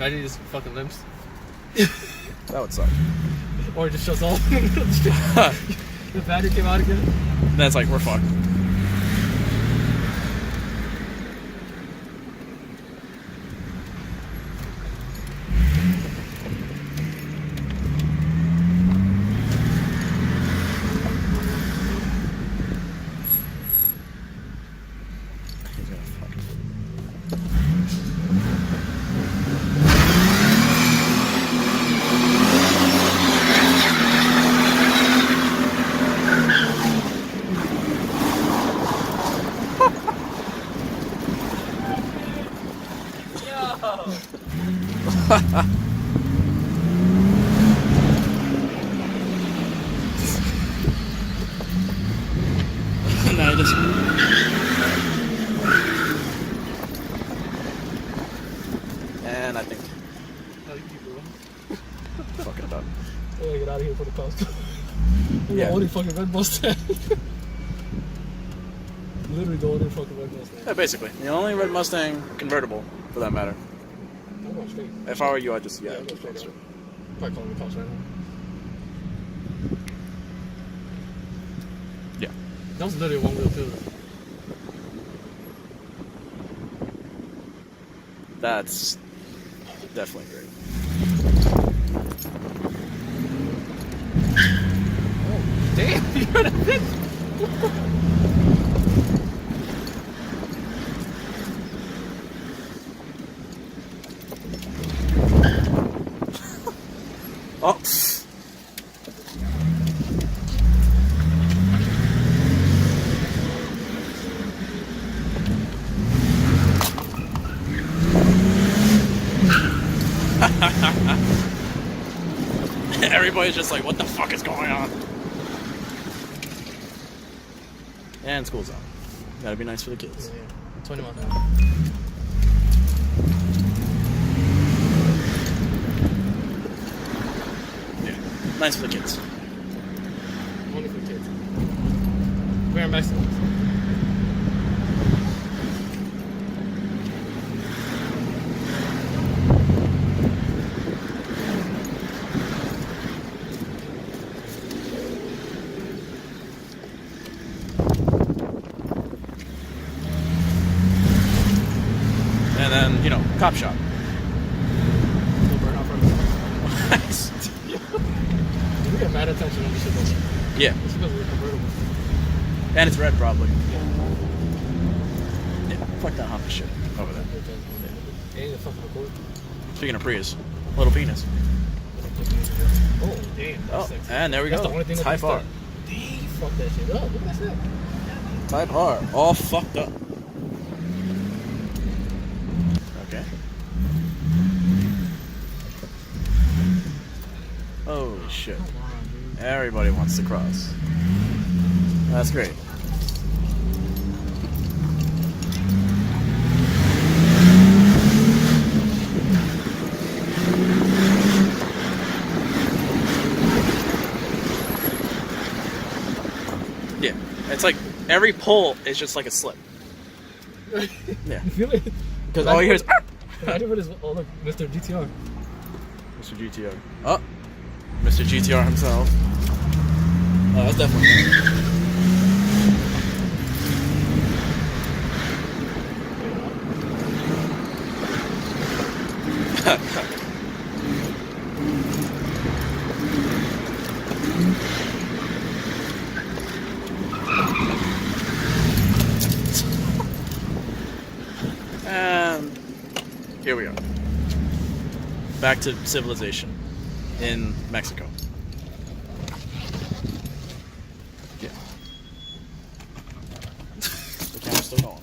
Imagine he just fucking limps. That would suck. Or it just shuts off. The battery came out again. Then it's like, we're fucked. No, just... And I think... Fucking done. I gotta get out of here for the cops. Yeah. The only fucking red Mustang. Literally the only fucking red Mustang. Yeah, basically. The only red Mustang convertible, for that matter. I'm going straight. If I were you, I'd just, yeah, I'm going straight. straight. Probably calling the cops right now. Yeah. That was literally one wheel too. That's definitely great. Oh, damn! You're in a pit! Oh! Everybody's just like, what the fuck is going on? And school's out. Gotta be nice for the kids. Yeah, 20 miles an hour. Yeah. Nice for the kids. Only for the kids. Wearing Mexicans. And then, you know, cop shop. Don't burn out first. We get mad attention on this shit though. Yeah. It's because we're convertible. And it's red, probably. Yeah. Fuck that Honda shit over there. Ain't a fucking record. Speaking of Prius, little penis. Oh, damn. Oh, That's sexy. and there we That's go. the only thing that Type they R. start. Damn, fuck that shit up. Look at that shit. Type R. All fucked up. Okay. Oh shit. Come on, dude. Everybody wants to cross. That's great. Yeah. It's like every pull is just like a slip. Yeah. You feel it? Because all you hear is... Imagine what is... Oh, look. Mr. GTR. Mr. GTR. Oh. Mr. GTR himself. Oh, that's definitely And here we are. Back to civilization in Mexico. Yeah. The camera's still going.